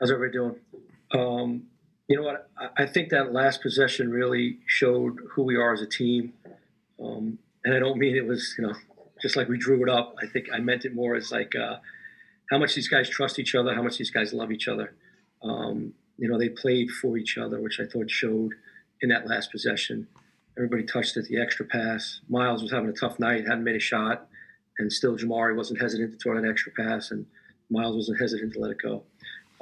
How's everybody doing? You know what? I think that last possession really showed who we are as a team. And I don't mean it was, just like we drew it up. I think I meant it more as like how much these guys trust each other, how much these guys love each other. They played for each other, which I thought showed in that last possession. Everybody touched it, the extra pass. Miles was having a tough night, hadn't made a shot, and still Jamari wasn't hesitant to throw that extra pass, and Miles wasn't hesitant to let it go.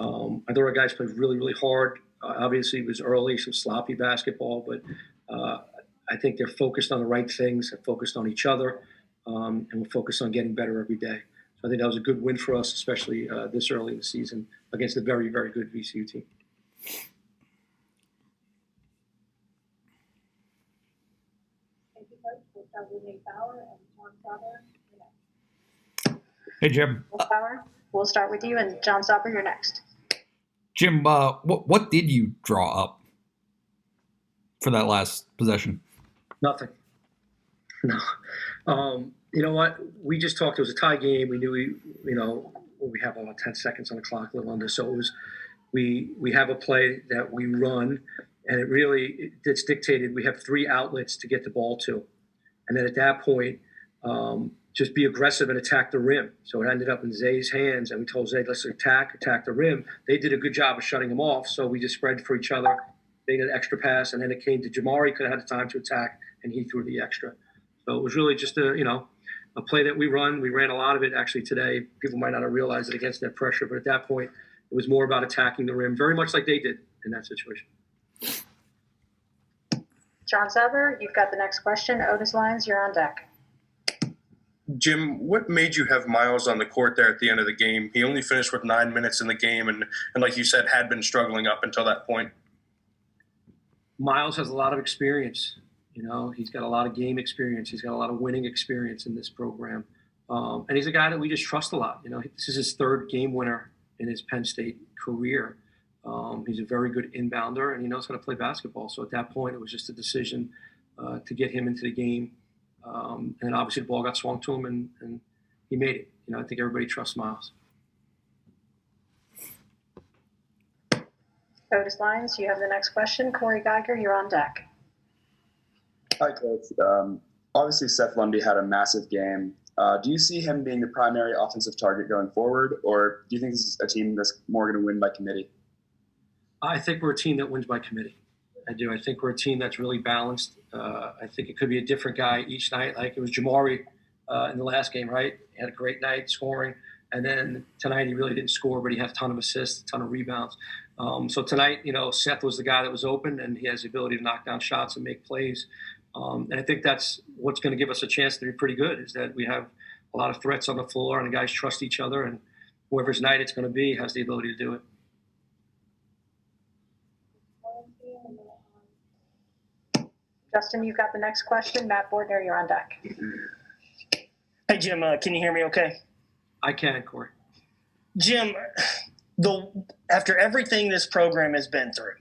I thought our guys played really, really hard. Obviously, it was early, some sloppy basketball, but I think they're focused on the right things, they're focused on each other, and we're focused on getting better every day. So I think that was a good win for us, especially this early in the season against a very, very good VCU team. Hey, Jim. We'll start with you, and John Sauber, you're next. Jim, what did you draw up for that last possession? Nothing. No. You know what? We just talked. It was a tie game. We knew we have about 10 seconds on the clock, a little under. So it was, we have a play that we run, and it's dictated. We have 3 outlets to get the ball to. And then at that point, just be aggressive and attack the rim. So it ended up in Zay's hands, and we told Zay, let's attack the rim. They did a good job of shutting him off, so we just spread for each other. They did an extra pass, and then it came to Jamari, could have had the time to attack, and he threw the extra. So it was really just a play that we run. We ran a lot of it actually today. People might not have realized it against that pressure, but at that point, it was more about attacking the rim, very much like they did in that situation. John Sauber, you've got the next question. Otis Lyons, you're on deck. Jim, what made you have Miles on the court there at the end of the game? He only finished with 9 minutes in the game and like you said, had been struggling up until that point. Miles has a lot of experience. He's got a lot of game experience. He's got a lot of winning experience in this program. And he's a guy that we just trust a lot. This is his 3rd game winner in his Penn State career. He's a very good inbounder, and he knows how to play basketball. So at that point, it was just a decision to get him into the game. And obviously the ball got swung to him, and he made it. I think everybody trusts Miles. Otis Lyons, you have the next question. Corey Geiger, you're on deck. Hi, Coach. Obviously, Seth Lundy had a massive game. Do you see him being the primary offensive target going forward, or do you think this is a team that's more going to win by committee? I think we're a team that wins by committee. I do. I think we're a team that's really balanced. I think it could be a different guy each night. Like it was Jamari in the last game, right? He had a great night scoring. And then tonight he really didn't score, but he had a ton of assists, a ton of rebounds. So tonight, Seth was the guy that was open, and he has the ability to knock down shots and make plays. And I think that's what's going to give us a chance to be pretty good, is that we have a lot of threats on the floor, and the guys trust each other, and whoever's night it's going to be has the ability to do it. Justin, you've got the next question. Matt Bordner, you're on deck. Hey, Jim, can you hear me okay? I can, Corey. Jim, after everything this program has been through,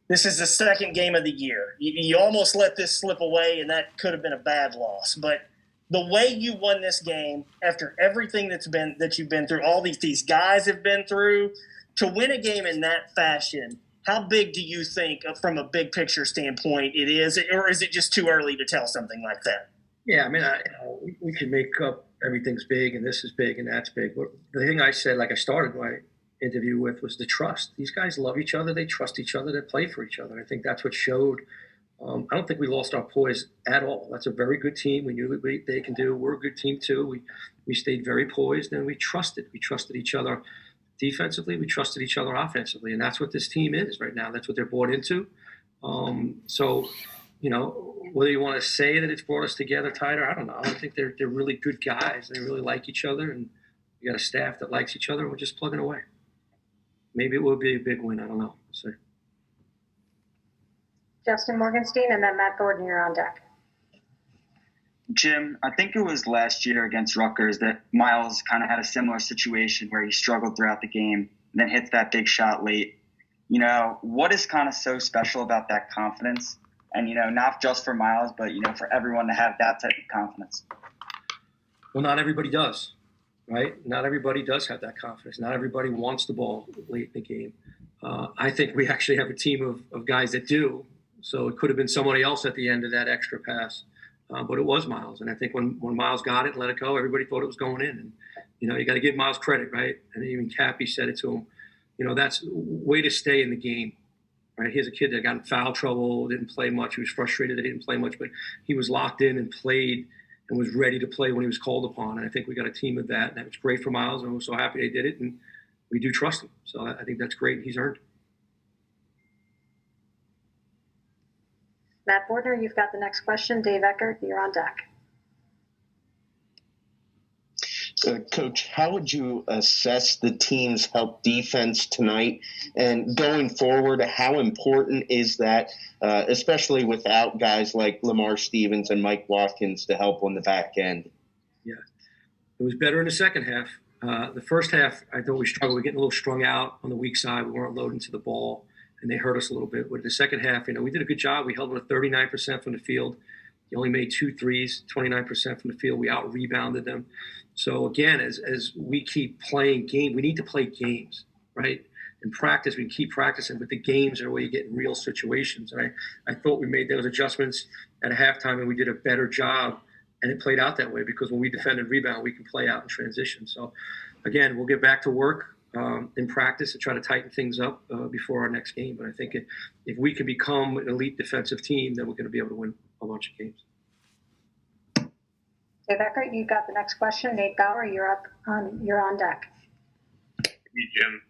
this is the 2nd game of the year. You almost let this slip away, and that could have been a bad loss. But the way you won this game, after everything that you've been through, all these guys have been through, to win a game in that fashion, how big do you think, from a big picture standpoint, it is, or is it just too early to tell something like that? Yeah, I mean, we can make up everything's big and this is big and that's big. But the thing I said, like I started my interview with, was the trust. These guys love each other. They trust each other. They play for each other. I think that's what showed. I don't think we lost our poise at all. That's a very good team. We knew what they can do. We're a good team too. We stayed very poised, and we trusted. We trusted each other defensively. We trusted each other offensively, and that's what this team is right now. That's what they're bought into. So, whether you want to say that it's brought us together tighter, I don't know. I think they're really good guys. They really like each other, and we got a staff that likes each other, and we're just plugging away. Maybe it will be a big win. I don't know. We'll see. Justin Morgenstein, and then Matt Gordon, you're on deck. Jim, I think it was last year against Rutgers that Miles kind of had a similar situation where he struggled throughout the game and then hits that big shot late. What is kind of so special about that confidence? And, not just for Miles, but, for everyone to have that type of confidence. Well, not everybody does. right? Not everybody does have that confidence. Not everybody wants the ball late in the game. I think we actually have a team of guys that do. So it could have been somebody else at the end of that extra pass. But it was Miles. And I think when Miles got it and let it go, everybody thought it was going in. And, you got to give Miles credit, right? And even Cappy said it to him. That's way to stay in the game, right? Here's a kid that got in foul trouble, didn't play much. He was frustrated that he didn't play much, but he was locked in and played and was ready to play when he was called upon. And I think we got a team of that. And that was great for Miles. And we're so happy they did it. And we do trust him. So I think that's great. He's earned. Matt Bordner, you've got the next question. Dave Eckert, you're on deck. Coach, how would you assess the team's help defense tonight? And going forward, how important is that, especially without guys like Lamar Stevens and Mike Watkins to help on the back end? Yeah, it was better in the second half. The first half, I thought we struggled. We were getting a little strung out on the weak side. We weren't loading to the ball, and they hurt us a little bit. But the second half, we did a good job. We held them at 39% from the field. They only made 2 threes, 29% from the field. We out-rebounded them. So, again, as we keep playing game, we need to play games, right? In practice, we keep practicing, but the games are where you get in real situations. And I thought we made those adjustments at halftime, and we did a better job. And it played out that way because when we defend and rebound, we can play out in transition. So, again, we'll get back to work in practice to try to tighten things up before our next game. But I think if we can become an elite defensive team, then we're going to be able to win a bunch of games. Dave Eckert, you've got the next question. Nate Bauer, you're on deck. Hey, Jim.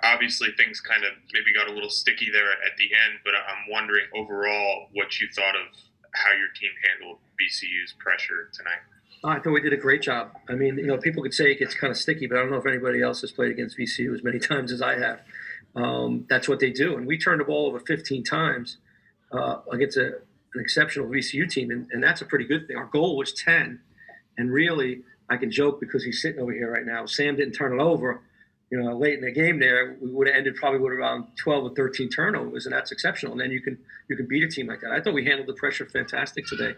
Obviously things kind of maybe got a little sticky there at the end, but I'm wondering overall what you thought of how your team handled VCU's pressure tonight. I thought we did a great job. I mean, people could say it gets kind of sticky, but I don't know if anybody else has played against VCU as many times as I have. That's what they do. And we turned the ball over 15 times against an exceptional VCU team, and that's a pretty good thing. Our goal was 10, and really, I can joke because he's sitting over here right now. Sam didn't turn it over. Late in the game there, we would have ended probably with around 12 or 13 turnovers, and that's exceptional. And then you can beat a team like that. I thought we handled the pressure fantastic today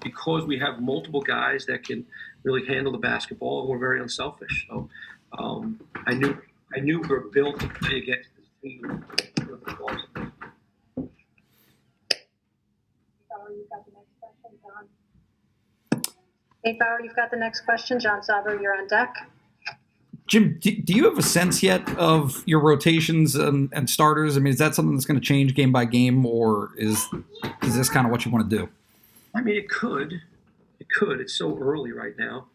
because we have multiple guys that can really handle the basketball, and we're very unselfish. So I knew we were built to play against this team. Nate Bauer, you've got the next question. John Sabo, you're on deck. Jim, do you have a sense yet of your rotations and starters? I mean, is that something that's going to change game by game, or is this kind of what you want to do? I mean, it could. It's so early right now.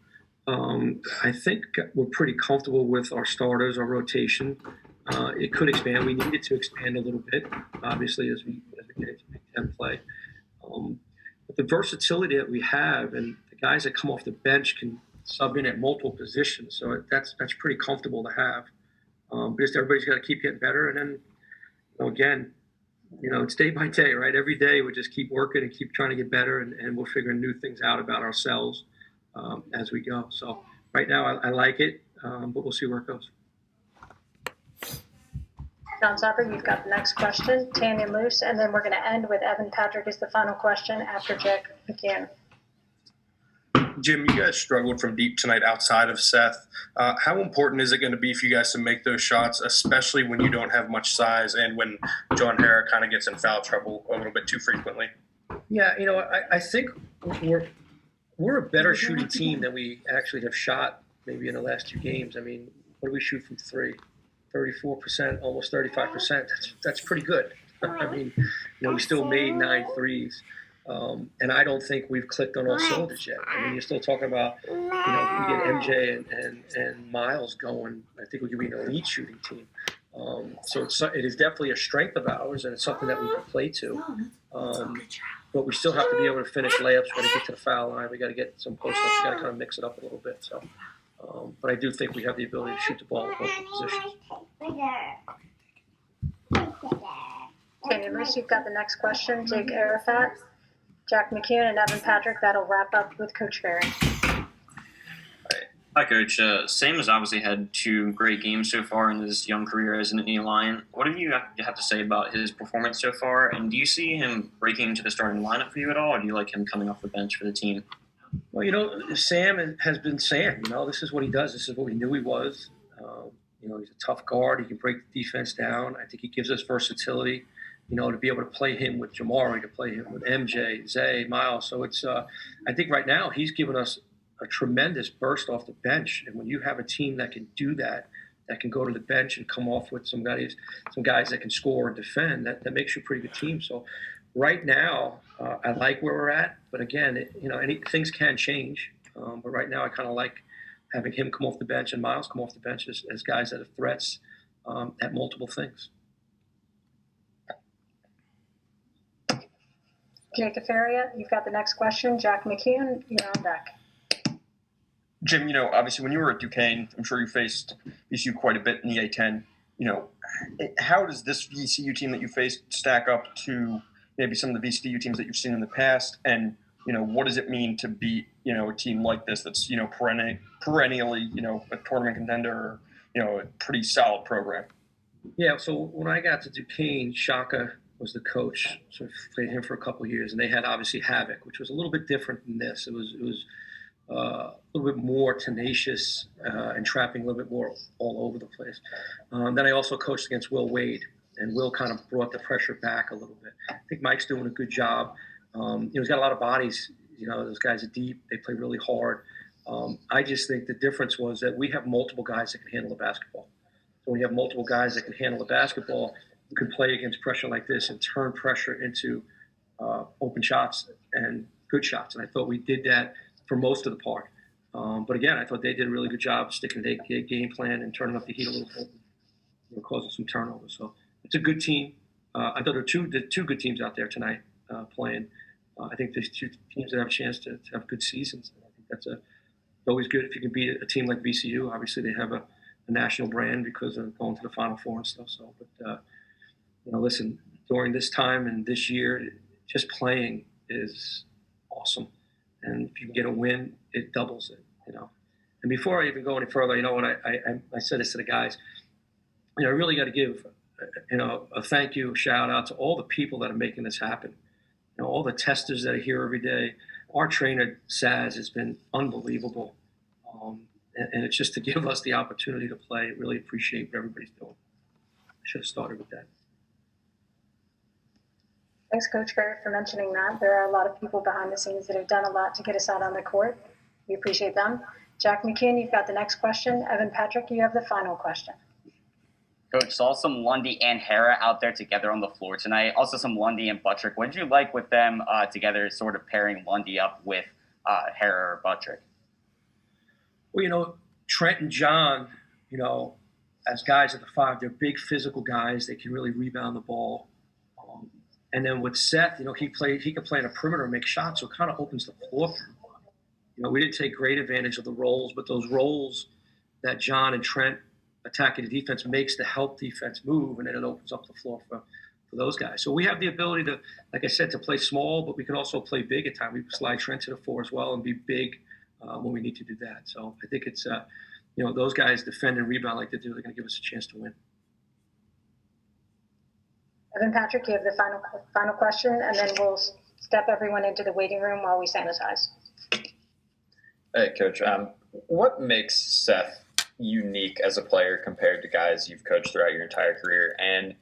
I think we're pretty comfortable with our starters, our rotation. It could expand. We needed to expand a little bit, obviously, as we get into Big Ten play. But the versatility that we have, and the guys that come off the bench can sub in at multiple positions, so that's pretty comfortable to have. Because everybody's got to keep getting better, and then again, it's day by day, right? Every day we just keep working and keep trying to get better, and we're figuring new things out about ourselves as we go. So right now I like it, but we'll see where it goes. John Sabo, you've got the next question. Tanya Moose, and then we're going to end with Evan Patrick as the final question after Jack McKeon. Jim, you guys struggled from deep tonight outside of Seth. How important is it going to be for you guys to make those shots, especially when you don't have much size and when John Harrar kind of gets in foul trouble a little bit too frequently? Yeah, I think we're a better shooting team than we actually have shot maybe in the last 2 games. I mean, what do we shoot from 3? 34%, almost 35%. That's pretty good. I mean, we still made 9 threes. And I don't think we've clicked on all cylinders yet. I mean, you're still talking about, we get MJ and Miles going. I think we could be an elite shooting team. So it is definitely a strength of ours, and it's something that we can play to. But we still have to be able to finish layups. We got to get to the foul line. We got to get some post-ups. We got to kind of mix it up a little bit. So, but I do think we have the ability to shoot the ball in multiple positions. Tanya Moose, you've got the next question. Jake Arafat, Jack McKeon, and Evan Patrick. That'll wrap up with Coach Ferry. Hi, Coach. Sam has obviously had 2 great games so far in his young career as an Nittany Lion. What do you have to say about his performance so far? And do you see him breaking into the starting lineup for you at all, or do you like him coming off the bench for the team? Well, Sam has been Sam. This is what he does. This is what we knew he was. He's a tough guard. He can break the defense down. I think he gives us versatility, to be able to play him with Jamari, to play him with MJ, Zay, Miles. So it's, I think right now he's given us a tremendous burst off the bench. And when you have a team that can do that can go to the bench and come off with some guys that can score and defend, that makes you a pretty good team. So right now, I like where we're at. But again, things can change. But right now, I kind of like having him come off the bench and Miles come off the bench as guys that are threats at multiple things. Jacob Ferry, you've got the next question. Jack McKeon, you're on deck. Jim, obviously when you were at Duquesne, I'm sure you faced VCU quite a bit in the A-10. How does this VCU team that you faced stack up to maybe some of the VCU teams that you've seen in the past? And, what does it mean to beat, a team like this that's, perennially, a tournament contender, or, a pretty solid program? Yeah, so when I got to Duquesne, Shaka was the coach. So I played him for a couple of years. And they had obviously Havoc, which was a little bit different than this. It was a little bit more tenacious and trapping a little bit more all over the place. Then I also coached against Will Wade, and Will kind of brought the pressure back a little bit. I think Mike's doing a good job. He's got a lot of bodies. Those guys are deep. They play really hard. I just think the difference was that we have multiple guys that can handle the basketball. So when you have multiple guys that can handle the basketball, you can play against pressure like this and turn pressure into open shots and good shots. And I thought we did that for most of the part. But again, I thought they did a really good job sticking to their game plan and turning up the heat a little bit, causing some turnovers. So it's a good team. I thought there were two good teams out there tonight playing. I think there's two teams that have a chance to have good seasons. I think that's always good if you can beat a team like VCU. Obviously, they have a national brand because of going to the Final Four and stuff. So, but listen, during this time and this year, just playing is awesome. And if you can get a win, it doubles it, And before I even go any further, when I said this to the guys, I really got to give, a thank you, shout out to all the people that are making this happen. All the testers that are here every day. Our trainer, Saz, has been unbelievable. And it's just to give us the opportunity to play. Really appreciate what everybody's doing. I should have started with that. Thanks, Coach Ferry, for mentioning that. There are a lot of people behind the scenes that have done a lot to get us out on the court. We appreciate them. Jack McKeon, you've got the next question. Evan Patrick, you have the final question. Coach, saw some Lundy and Hara out there together on the floor tonight. Also some Lundy and Buttrick. What did you like with them together, sort of pairing Lundy up with Hara or Buttrick? Well, Trent and John, as guys at the five, they're big physical guys. They can really rebound the ball. And then with Seth, he could play in a perimeter and make shots, so it kind of opens the floor for him. We didn't take great advantage of the rolls, but those rolls that John and Trent attacking the defense makes the help defense move, and then it opens up the floor for those guys. So we have the ability to, like I said, to play small, but we can also play big at times. We slide Trent to the four as well and be big when we need to do that. So I think it's, those guys defend and rebound like they do. They're going to give us a chance to win. Evan Patrick, you have the final question, and then we'll step everyone into the waiting room while we sanitize. Hey, Coach. What makes Seth unique as a player compared to guys you've coached throughout your entire career? And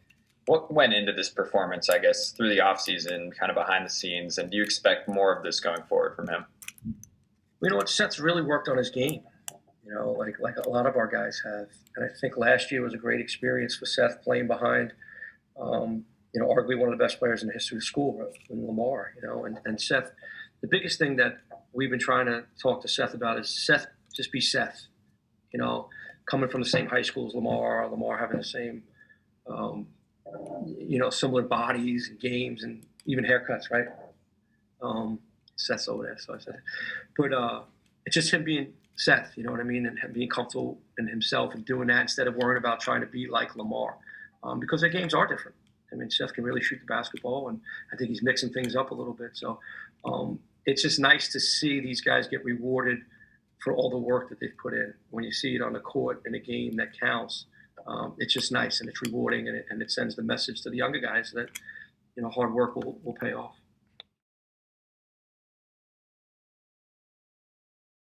what went into this performance, I guess, through the offseason, kind of behind the scenes? And do you expect more of this going forward from him? Seth's really worked on his game, like a lot of our guys have. And I think last year was a great experience for Seth playing behind arguably one of the best players in the history of the school, in Lamar, and Seth, the biggest thing that we've been trying to talk to Seth about is Seth, just be Seth, coming from the same high school as Lamar having the same, similar bodies and games and even haircuts, right? Seth's over there, so I said it. But it's just him being Seth, you know what I mean, and him being comfortable in himself and doing that instead of worrying about trying to be like Lamar. Because their games are different. I mean, Seth can really shoot the basketball, and I think he's mixing things up a little bit. So it's just nice to see these guys get rewarded for all the work that they've put in. When you see it on the court in a game that counts, it's just nice, and it's rewarding, and it sends the message to the younger guys that, hard work will pay off.